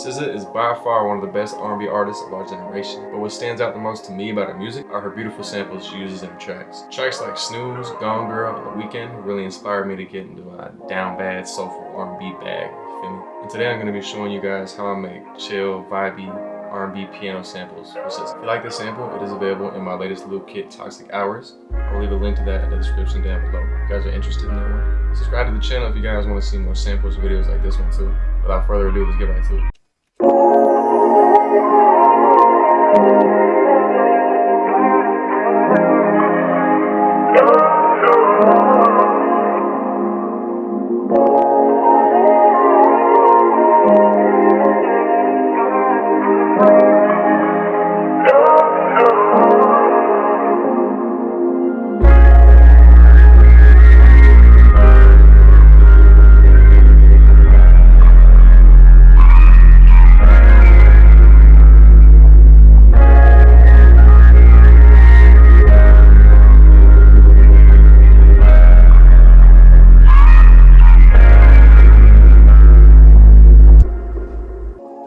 SZA is by far one of the best R&B artists of our generation, but what stands out the most to me about her music are her beautiful samples she uses in her tracks. Tracks like Snooze, Gone Girl, and The Weekend really inspired me to get into a down bad, soulful R&B bag, you feel me? And today I'm going to be showing you guys how I make chill, vibey, R&B piano samples for SZA. If you like this sample, it is available in my latest loop kit, Toxic Hours. I'll leave a link to that in the description down below. If you guys are interested in that one, subscribe to the channel if you guys want to see more samples videos like this one too. Without further ado, let's get right to it.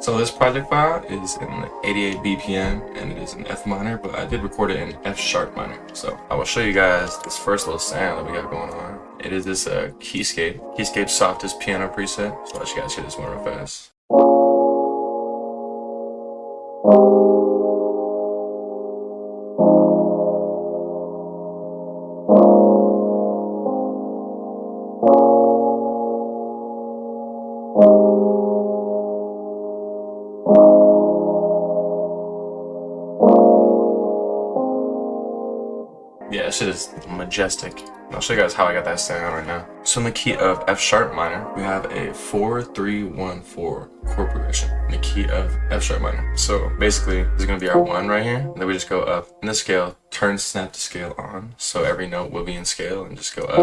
So this project file is in 88 BPM and it is in F minor, but I did record it in F sharp minor. So I will show you guys this first little sound that we got going on. It is this Keyscape's softest piano preset. So I'll let you guys hear this one real fast. Yeah, this shit is majestic. I'll show you guys how I got that sound right now. So in the key of F sharp minor, we have a 4-3-1-4 chord progression in the key of F sharp minor. So basically, this is gonna be our 1 right here, and then we just go up in the scale, turn snap to scale on, so every note will be in scale, and just go up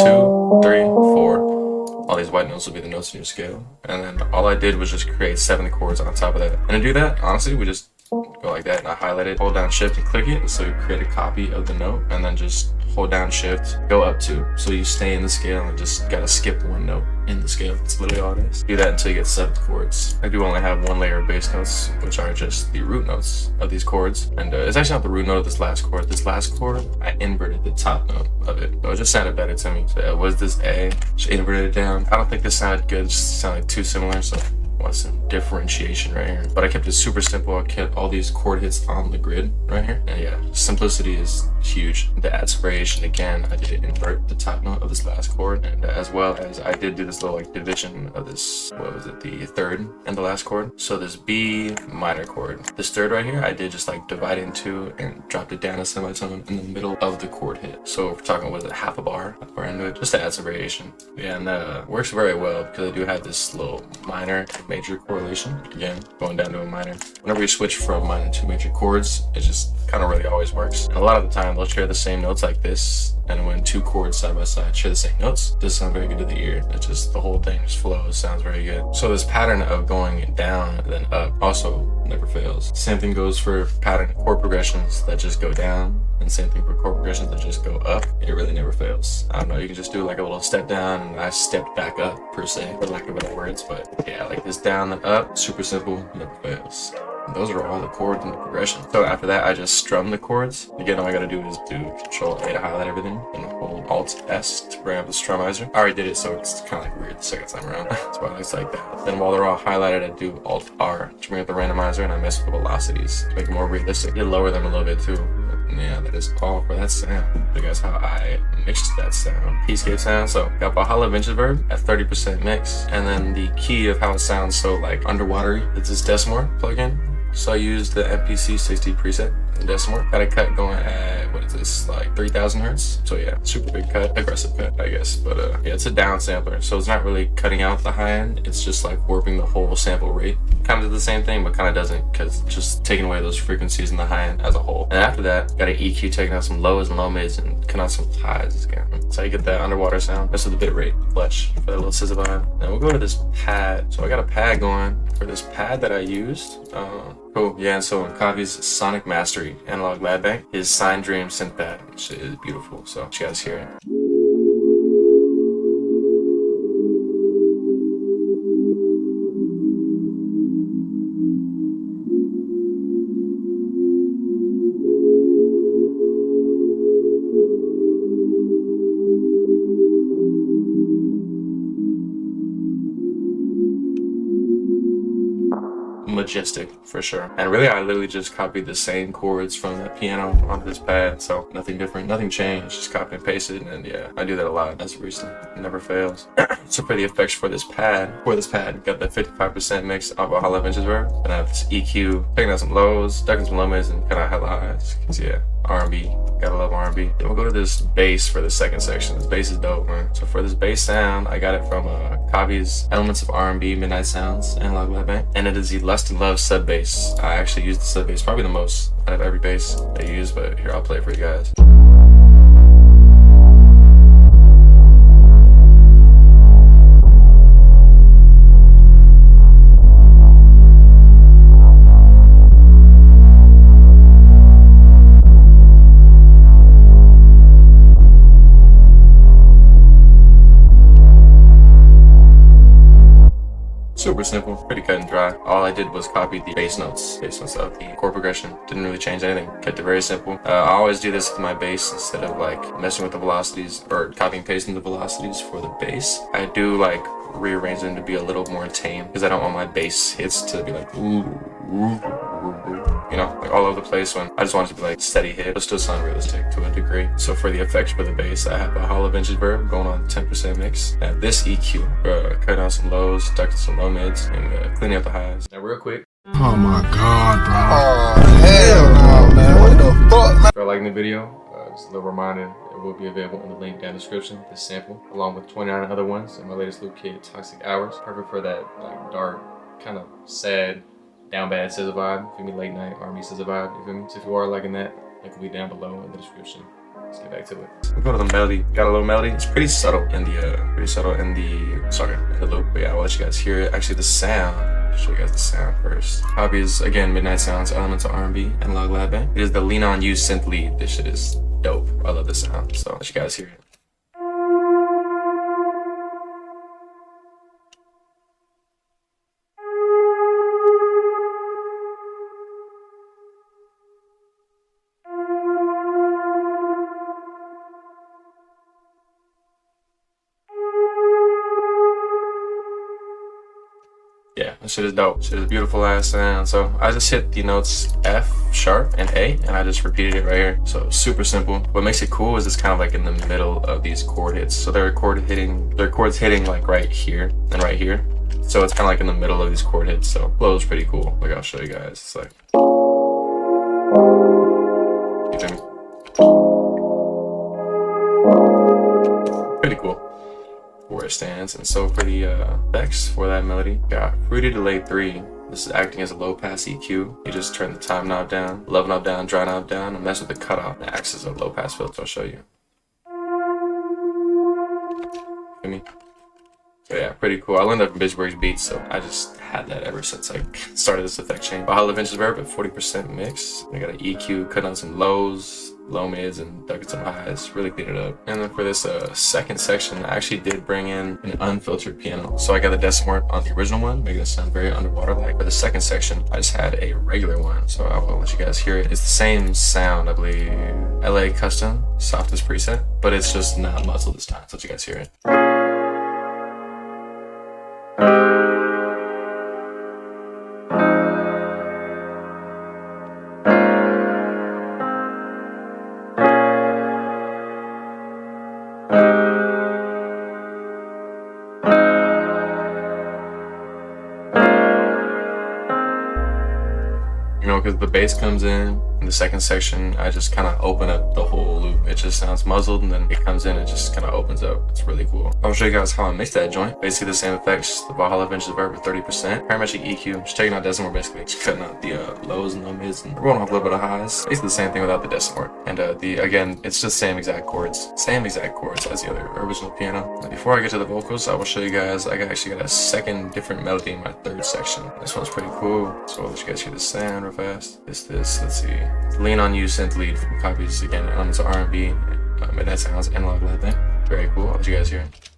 2, 3, 4. All these white notes will be the notes in your scale, and then all I did was just create 7 chords on top of that. And to do that, honestly, we just go like that, and I highlight it, hold down shift and click it, so you create a copy of the note, and then just hold down shift, go up 2. So you stay in the scale and just gotta skip 1 note in the scale. It's literally all it is. Do that until you get 7 chords. I do only have 1 layer of bass notes, which are just the root notes of these chords. And it's actually not the root note of this last chord. This last chord, I inverted the top note of it. So it just sounded better to me. So it was this A, just inverted it down. I don't think this sounded good, it just sounded too similar, so want some differentiation right here. But I kept it super simple. I kept all these chord hits on the grid right here. And yeah, simplicity is huge. The add variation, again, I did invert the top note of this last chord, and as well as I did do this little like division of this, what was it, the third and the last chord. So this B minor chord, this third right here, I did just like divide into and dropped it down a semitone in the middle of the chord hit. So if we're talking, was it half a bar into it, just to add some variation. Yeah, and works very well because I do have this little minor major correlation, again going down to a minor. Whenever you switch from minor to major chords, it just kind of really always works. And a lot of the time they'll share the same notes like this, and when 2 chords side by side share the same notes, it does sound very good to the ear. It just, the whole thing just flows, sounds very good. So this pattern of going down and then up also never fails. Same thing goes for pattern chord progressions that just go down, and same thing for chord progressions that just go up. It really never fails. I don't know, you can just do like a little step down, and I stepped back up per se, for lack of better words, but yeah, like this down and up, super simple, never fails. And those are all the chords in the progression. So after that, I just strum the chords. Again, all I gotta do is do Control A to highlight everything, and hold Alt S to bring up the strumizer. I already did it, so it's kind of like weird the second time around. That's why it looks like that. Then while they're all highlighted, I do Alt R to bring up the randomizer, and I mess with the velocities to make it more realistic. You lower them a little bit too. Yeah, that is all for that sound. Show you guys how I mixed that sound. Keyscape sound, so got Valhalla Vintage Verb at 30% mix, and then the key of how it sounds so like underwatery, it's this Decimor plugin. So I used the MPC 60 preset in Decimor. Got a cut going at, what is this, like 3000 hertz? So yeah, super big cut, aggressive cut, I guess. But yeah, it's a down sampler, so it's not really cutting out the high end. It's just like warping the whole sample rate. Kind of does the same thing, but kind of doesn't, because it's just taking away those frequencies in the high end as a whole. And after that, got an EQ taking out some lows and low mids and cutting out some highs again. So you get that underwater sound. That's with the bit rate, fletch, for that little SZA vibe. Then we'll go to this pad. So I got a pad going. For this pad that I used, cool, yeah, and so in Kavi's Sonic Mastery Analog Lab Bank, his Sign Dream synth pad, which is beautiful, so you guys hear it. majestic for sure. And really, I literally just copied the same chords from that piano onto this pad, so nothing different, nothing changed, just copy and paste it. And yeah, I do that a lot as of recently. It never fails. So for the effects for this pad, got the 55% mix of a hollow vintage verb, and I have this EQ, taking out some lows, ducking some low mids, and kind of hella highs. Cause yeah, R&B, gotta love R&B. Then we'll go to this bass for the second section. This bass is dope, man. So for this bass sound, I got it from Kavi's Elements of R&B Midnight Sounds Analog Lab Bank, and it is the Lust and Love sub bass. I actually use the sub bass probably the most out of every bass I use, but here, I'll play it for you guys. Super simple, pretty cut and dry. All I did was copy the bass notes of the chord progression. Didn't really change anything, kept it very simple. I always do this with my bass instead of like messing with the velocities or copying and pasting the velocities for the bass. I do like rearrange them to be a little more tame because I don't want my bass hits to be like ooh, ooh, you know, like all over the place, when I just want it to be like steady hit, but still sound realistic to a degree. So for the effects for the bass, I have a hollow vintage verb going on 10% mix. I have this EQ, cutting out some lows, ducking some low mids, and cleaning up the highs. Now real quick. Oh my god, bro. Oh hell no, man. What the fuck, man? If you're liking the video, just a little reminder, it will be available in the link down in the description, this sample, along with 29 other ones in my latest loop kit, Toxic Hours. Perfect for that like dark, kind of sad, down bad SZA vibe, you feel me? Late night R&B SZA vibe, you feel me? So if you are liking that, link will be down below in the description. Let's get back to it. We'll go to the melody. Got a little melody. It's pretty subtle in the loop. But yeah, I'll let you guys hear it. Actually, the sound. I'll show you guys the sound first. Copy is again Midnight Sounds, Elements of R&B, Analog Lab Bank. It is the Lean On You synth lead. This shit is dope. I love the sound. So I'll let you guys hear it. Yeah, that shit is dope. Shit is a beautiful ass sound. So I just hit the notes F sharp and A, and I just repeated it right here. So super simple. What makes it cool is it's kind of like in the middle of these chord hits. So they're chords hitting like right here and right here. So it's kind of like in the middle of these chord hits. So flow is pretty cool. Like I'll show you guys. It's like, you feel me? Pretty cool. Where it stands. And so for the effects for that melody, got Fruity Delay 3. This is acting as a low pass EQ. You just turn the time knob down, love knob down, dry knob down, and mess with the cutoff. It acts as a low pass filter. I'll show you. Feel me? So yeah, pretty cool. I learned that from Vibey Beats, so I just had that ever since I started this effect chain. A hollow vintage verb at 40% mix. I got an EQ, cutting out some lows, low mids, and ducking some highs. Really clean it up. And then for this second section, I actually did bring in an unfiltered piano. So I got the Decimort on the original one, making it sound very underwater-like. For the second section, I just had a regular one, so I will let you guys hear it. It's the same sound, I believe. LA Custom, softest preset, but it's just not muzzled this time. So let you guys hear it. You know, because the bass comes in the second section, I just kind of open up the whole loop. It just sounds muzzled, and then it comes in, it just kind of opens up. It's really cool. I'll show you guys how I mixed that joint. Basically the same effects, the Valhalla Vintage Verb with 30%. Parametric EQ, just taking out Decimort basically. Just cutting out the lows and low mids and rolling off a little bit of highs. Basically the same thing without the Decimort. And again, it's just same exact chords. Same exact chords as the other original piano. Now, before I get to the vocals, I will show you guys, I actually got a second different melody in my third section. This one's pretty cool. So I'll let you guys hear the sound real fast. Let's see. Lean On You synth lead from Copies again. It's R&B. Midnight Sounds, Analog Lab Bank. Very cool. I'll let you guys hear it.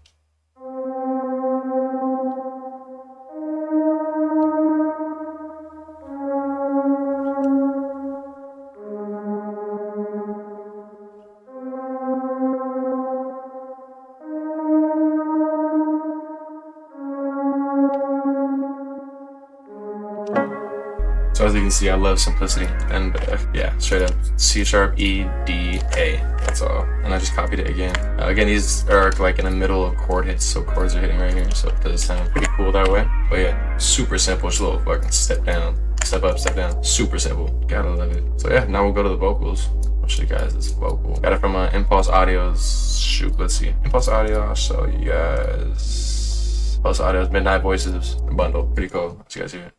So as you can see, I love simplicity, and yeah, straight up C sharp, E, D, A. That's all. And I just copied it again. Again, these are like in the middle of chord hits, so chords are hitting right here, so it does sound pretty cool that way. But yeah, super simple, just a little fucking step down, step up, step down. Super simple. Gotta love it. So yeah, now we'll go to the vocals. I'll show you guys this vocal. Got it from Impulse Audio's, shoot, let's see. Impulse Audio, I'll show you guys. Impulse Audio's Midnight Voices bundle. Pretty cool. Let's you guys hear it.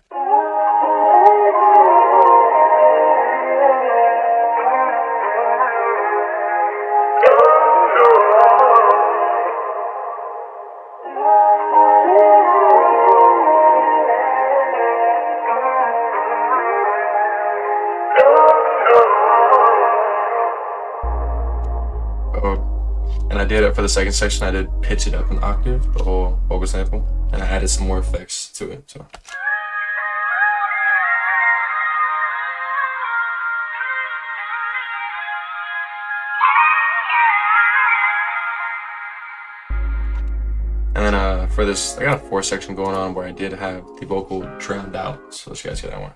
And I did it for the second section. I did pitch it up an octave, the whole vocal sample, and I added some more effects to it. So. And then for this, I got a 4th section going on where I did have the vocal drowned out. So let's you guys hear that one.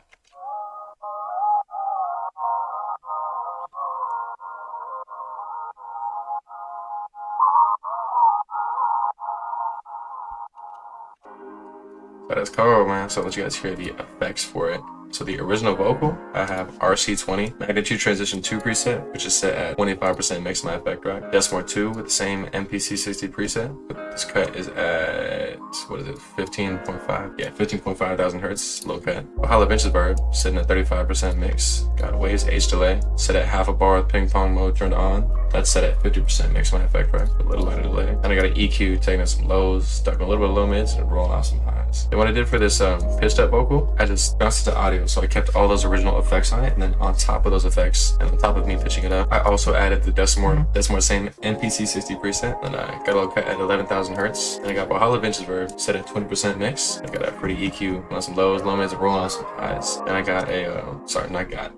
That is cool, man. So I'll let you guys hear the effects for it. So the original vocal, I have RC20 Magnitude Transition 2 preset, which is set at 25% mix my effect rack. Decimal 2 with the same MPC60 preset, but this cut is at, what is it, 15.5? Yeah, 15.5 thousand hertz, low cut. Valhalla Vince's Verb, sitting at 35% mix. Got Waves H delay, set at half a bar with ping pong mode turned on. That's set at 50% mix my effect rack, a little lighter delay. And I got an EQ, taking out some lows, stuck a little bit of low mids, and rolling out some highs. And what I did for this pitched up vocal, I just bounced it to audio. So I kept all those original effects on it, and then on top of those effects, and on top of me pitching it up, I also added the Decimal same MPC60 preset, and I got a little cut at 11,000 hertz. And I got Valhalla Vince's Verb set at 20% mix. I got a pretty EQ on some lows, low mids, and rolling on some highs. And I got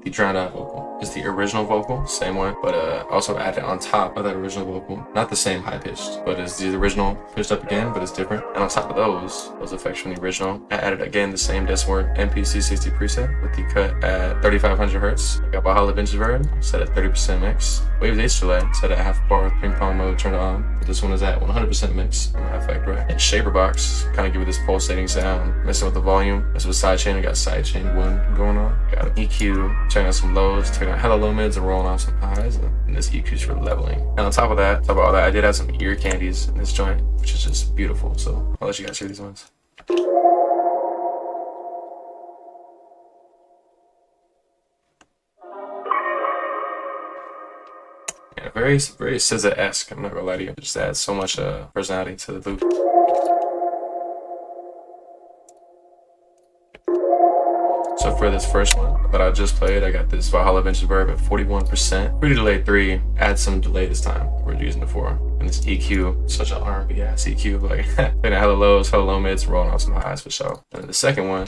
the drowned out vocal. It's the original vocal, same one, but also added on top of that original vocal, not the same high pitched, but it's the original pitched up again, but it's different. And on top of those effects from the original, I added again the same Decimal MPC60 preset with the cut at 3500 hertz. I got Valhalla Vince's Verb set at 30% mix. Waves H delay set at half a bar with ping pong mode turned on. But this one is at 100% mix on my effect rack. And Shaper Box, kind of give it this pulsating sound, messing with the volume. Messing with sidechain, I got sidechain 1 going on. Got an EQ, checking out some lows, taking out hella low mids and rolling on some highs. And this EQ is for leveling. And on top of all that, I did have some ear candies in this joint, which is just beautiful. So I'll let you guys hear these ones. Yeah, very SZA-esque, I'm not gonna lie to you. It just adds so much personality to the loop. So for this first one that I just played, I got this Valhalla Vince's Verb at 41%. Pretty delay 3, add some delay this time. We're using it for. And this EQ, such an R&B ass EQ, like taking hella lows, hella low mids, rolling on some highs for sure. And then the second one,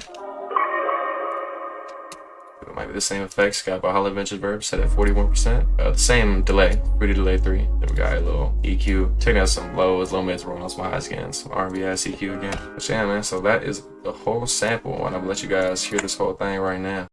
it might be the same effects. Got Valhalla Vince's Verb set at 41%. The same delay, pretty delay 3. Then we got a little EQ, taking out some lows, low mids, rolling on some highs again, some R&B ass EQ again. But yeah, man, so that is the whole sample, and I'm gonna let you guys hear this whole thing right now.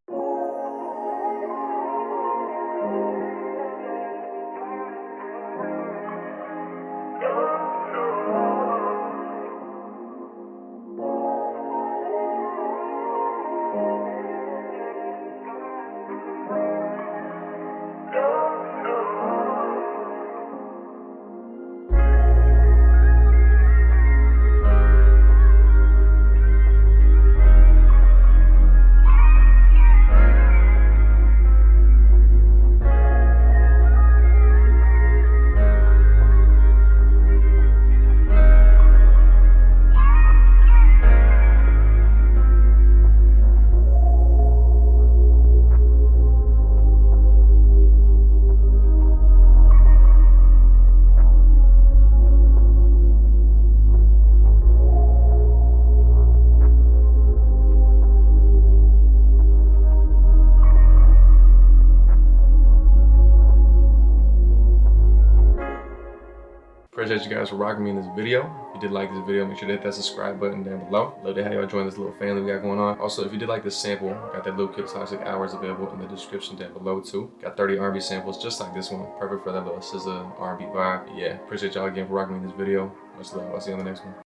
appreciate you guys for rocking me in this video. If you did like this video, make sure to hit that subscribe button down below. Love to have y'all join this little family we got going on. Also, if you did like this sample, got that little Kick Toxic hours available in the description down below too. Got 30 R&B samples just like this one. Perfect for that little SZA R&B vibe. Yeah, appreciate y'all again for rocking me in this video. Much love. I'll see you on the next one.